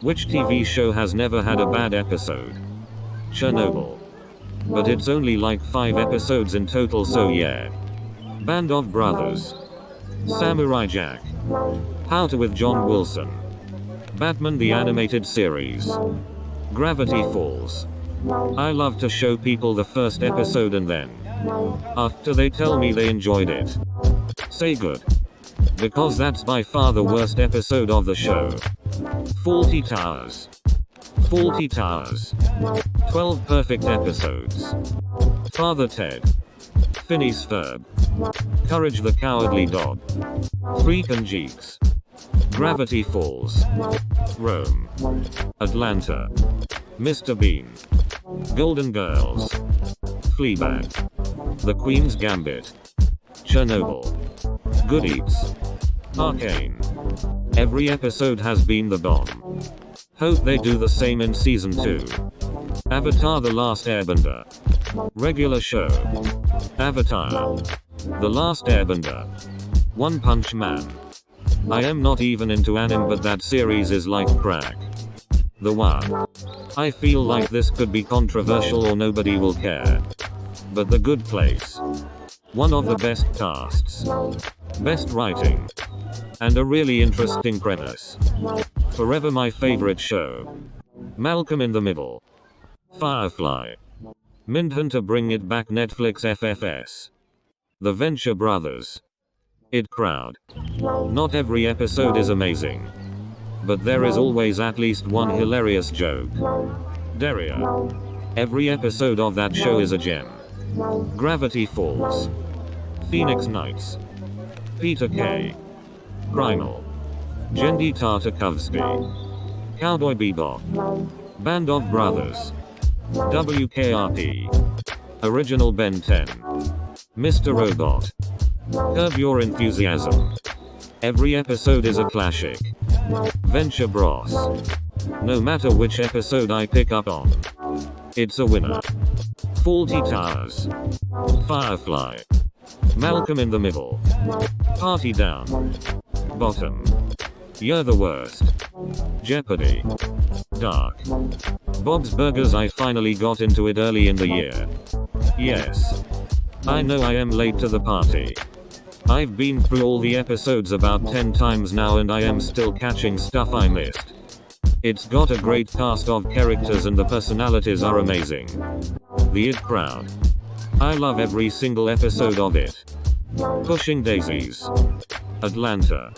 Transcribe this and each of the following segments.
Which TV show has never had a bad episode? Chernobyl. But it's only like 5 episodes in total, so yeah. Band of Brothers. Samurai Jack. How to with John Wilson. Batman the Animated Series. Gravity Falls. I love to show people the first episode and then, after they tell me they enjoyed it, say good. Because that's by far the worst episode of the show. Fawlty Towers. Fawlty Towers. 12 perfect episodes. Father Ted. Phineas Ferb. Courage the Cowardly Dog. Freak and Geeks. Gravity Falls. Rome. Atlanta. Mr. Bean. Golden Girls. Fleabag. The Queen's Gambit. Chernobyl. Good Eats. Arcane. Every episode has been the bomb. Hope they do the same in season 2. Avatar The Last Airbender. Regular show. Avatar. The Last Airbender. One Punch Man. I am not even into anime, but that series is like crack. The Wire. I feel like this could be controversial or nobody will care. But The Good Place. One of the best casts. Best writing. And a really interesting premise. Forever my favorite show. Malcolm in the Middle. Firefly. Mindhunter Bring It Back Netflix FFS. The Venture Brothers. It Crowd. Not every episode is amazing. But there is always at least one hilarious joke. Daria. Every episode of that show is a gem. Gravity Falls. Phoenix Nights. Peter Kay. Primal. Jendi Tartakovsky. Cowboy Bebop. Band of Brothers. WKRP. Original Ben 10. Mr. Robot. Curb Your Enthusiasm. Every episode is a classic. Venture Bros. No matter which episode I pick up on, it's a winner. Fawlty Towers. Firefly. Malcolm in the Middle. Party Down. Bottom. You're the Worst. Jeopardy. Dark. Bob's Burgers. I finally got into it early in the year. Yes. I know I am late to the party. I've been through all the episodes about 10 times now and I am still catching stuff I missed. It's got a great cast of characters and the personalities are amazing. The It Crowd. I love every single episode of it. Pushing Daisies. Atlanta.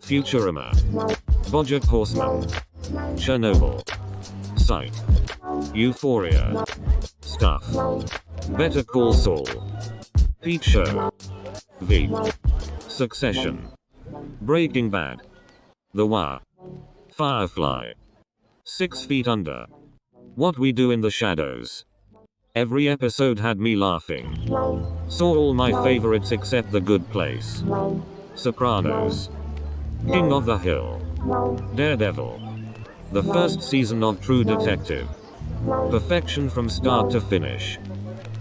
Futurama. BoJack Horseman. Chernobyl. Psych. Euphoria. Stuff. Better Call Saul. Peep Show. Veep. Succession. Breaking Bad. The Wire. Firefly. 6 Feet Under. What We Do in the Shadows. Every episode had me laughing. Saw all my favorites except The Good Place. Sopranos. King of the Hill. Daredevil. The first season of True Detective. Perfection from start to finish.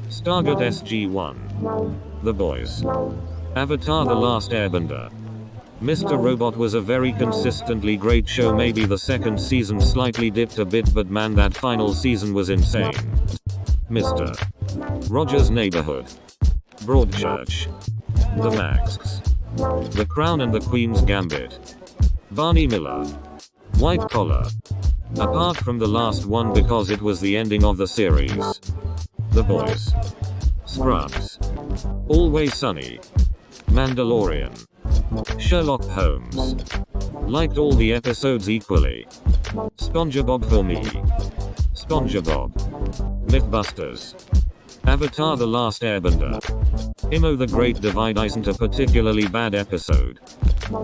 Stargate SG-1. The Boys. Avatar The Last Airbender. Mr. Robot was a very consistently great show. Maybe the second season slightly dipped a bit, but man, that final season was insane. Mr. Rogers' Neighborhood. Broadchurch. The Masks. The Crown and the Queen's Gambit. Barney Miller. White Collar. Apart from the last one because it was the ending of the series. The Boys. Scrubs. Always Sunny. Mandalorian. Sherlock Holmes. Liked all the episodes equally. SpongeBob for me. SpongeBob. Mythbusters. Avatar The Last Airbender. Imo the Great Divide isn't a particularly bad episode.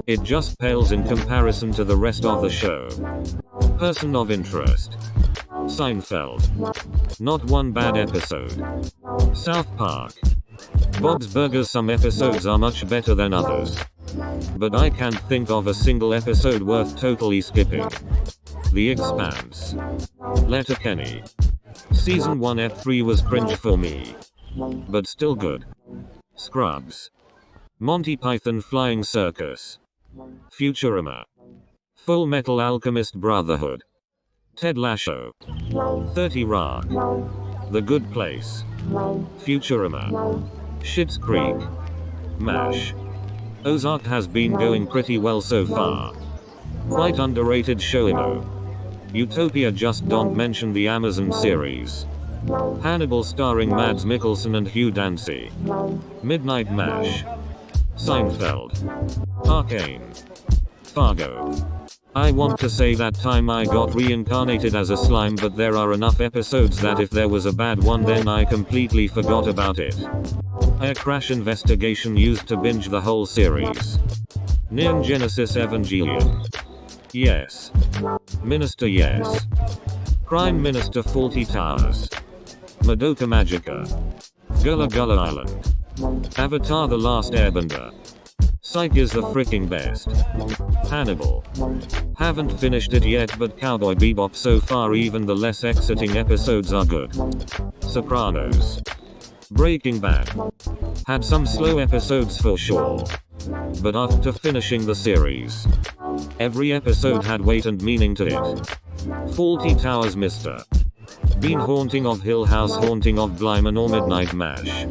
It just pales in comparison to the rest of the show. Person of Interest. Seinfeld. Not one bad episode. South Park. Bob's Burgers. Some episodes are much better than others. But I can't think of a single episode worth totally skipping. The Expanse. Letterkenny. Season 1 Ep 3 was cringe for me. But still good. Scrubs. Monty Python Flying Circus. Futurama. Full Metal Alchemist Brotherhood. Ted Lasso. 30 Rock. The Good Place. Futurama. Schitt's Creek. MASH. Ozark has been going pretty well so far. Quite underrated show. Utopia, just don't mention the Amazon series. Hannibal starring Mads Mikkelsen and Hugh Dancy. Midnight Mash. Seinfeld. Arcane. Fargo. I want to say that time I got reincarnated as a slime, but there are enough episodes that if there was a bad one then I completely forgot about it. A Crash Investigation used to binge the whole series. Neon Genesis Evangelion. Yes. Minister, yes. Crime Minister, 40 Towers. Madoka Magica. Gullah Gullah Island. Avatar: The Last Airbender. Psych is the freaking best. Hannibal. Haven't finished it yet, but Cowboy Bebop so far, even the less exciting episodes are good. Sopranos. Breaking Bad. Had some slow episodes for sure. But after finishing the series, every episode had weight and meaning to it. 40 Towers, Mr. Bean, Haunting of Hill House, Haunting of Blyman, or Midnight Mash.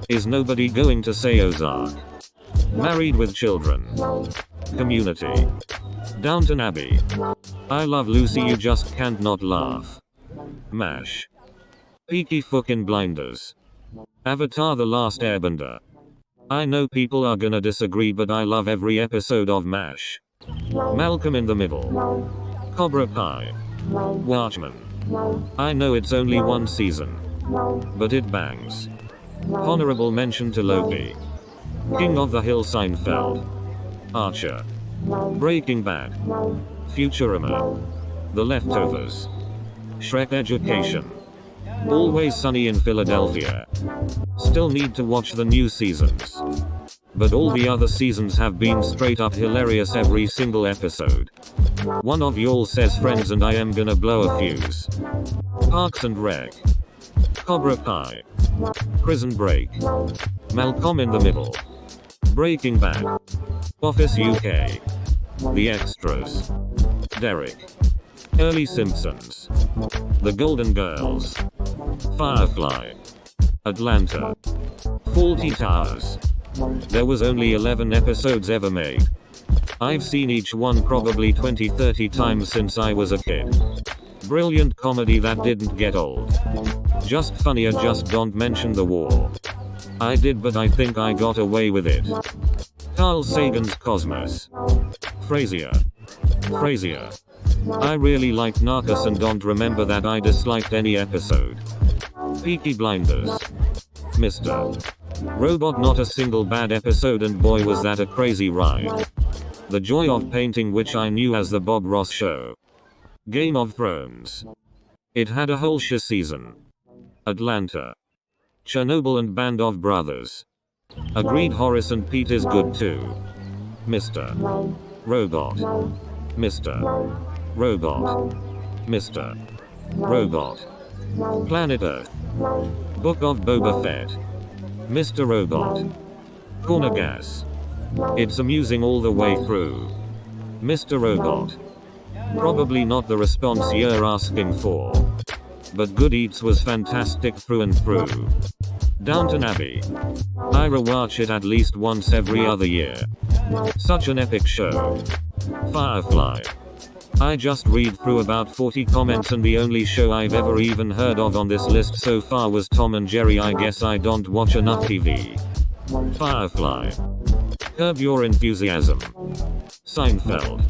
Is nobody going to say Ozark? Married with Children. Community. Downton Abbey. I Love Lucy, you just can't not laugh. MASH. Peaky Fucking Blinders. Avatar: The Last Airbender. I know people are gonna disagree, but I love every episode of MASH. Malcolm in the Middle. Cobra Kai. Watchmen. I know it's only one season, but it bangs. Honorable mention to Loki. King of the Hill, Seinfeld. Archer. Breaking Bad. Futurama. The Leftovers. Shrek Education. Always Sunny in Philadelphia. Still need to watch the new seasons, but all the other seasons have been straight up hilarious every single episode. One of y'all says Friends and I am gonna blow a fuse. Parks and Rec. Cobra Kai. Prison Break. Malcolm in the Middle. Breaking Bad. Office UK. The Extras. Derek. Early Simpsons. The Golden Girls. Firefly. Atlanta. 40 Towers. There was only 11 episodes ever made. I've seen each one probably 20-30 times since I was a kid. Brilliant comedy that didn't get old. Just funnier, just don't mention the war. I did, but I think I got away with it. Carl Sagan's Cosmos. Frasier. I really liked Narcos and don't remember that I disliked any episode. Peaky Blinders. Mr. Robot, not a single bad episode, and boy was that a crazy ride. The Joy of Painting, which I knew as the Bob Ross Show. Game of Thrones. It had a whole season. Atlanta. Chernobyl and Band of Brothers. Agreed, Horace and Pete is good too. Mr. Robot. Mr. Robot. Mr. Robot. Planet Earth. Book of Boba Fett. Mr. Robot. Corner Gas. It's amusing all the way through. Mr. Robot. Probably not the response you're asking for, but Good Eats was fantastic through and through. Downton Abbey. I rewatch it at least once every other year. Such an epic show. Firefly. I just read through about 40 comments and the only show I've ever even heard of on this list so far was Tom and Jerry. I guess I don't watch enough TV. Firefly. Curb Your Enthusiasm. Seinfeld.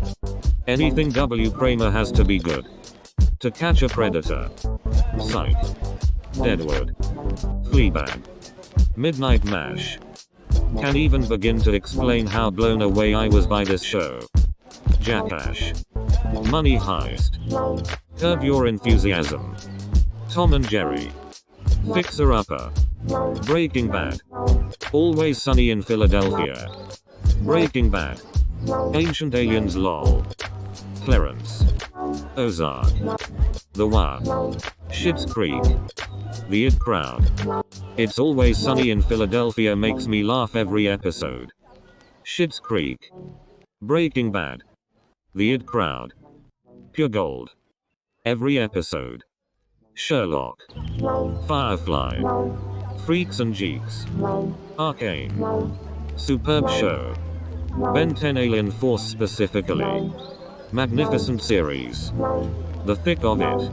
Anything W. Kramer has to be good. To Catch a Predator. Psych. Deadwood. Fleabag. Midnight Mash. Can't even begin to explain how blown away I was by this show. Jackass. Money Heist. Curb Your Enthusiasm. Tom and Jerry. Fixer Upper. Breaking Bad. Always Sunny in Philadelphia. Breaking Bad. Ancient Aliens LOL. Clarence. Ozark. The Wire. Schitt's Creek. The It Crowd. It's Always Sunny in Philadelphia makes me laugh every episode. Schitt's Creek. Breaking Bad. The It Crowd. Pure gold. Every episode. Sherlock. Firefly. Freaks and Geeks. Arcane. Superb show. Ben 10 Alien Force specifically. Magnificent series. The thick of it.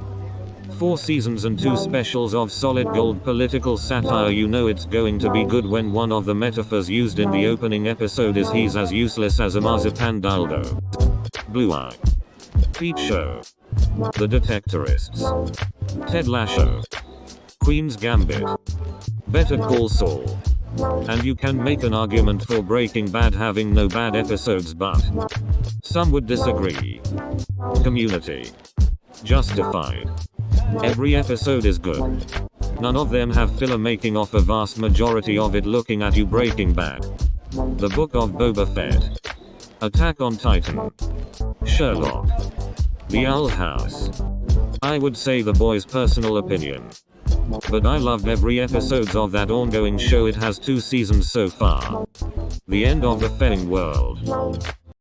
4 seasons and 2 specials of solid gold political satire. You know it's going to be good when one of the metaphors used in the opening episode is he's as useless as a marzipan dildo. Blue Eye. Peep Show. The Detectorists. Ted Lasso. Queen's Gambit. Better Call Saul. And you can make an argument for Breaking Bad having no bad episodes, but some would disagree. Community. Justified. Every episode is good. None of them have filler, making off a vast majority of it. Looking at you, Breaking Bad. The Book of Boba Fett. Attack on Titan. Sherlock. The Owl House. I would say The Boys' personal opinion. But I loved every episode of that ongoing show. It has 2 seasons so far. The End of the Feng World.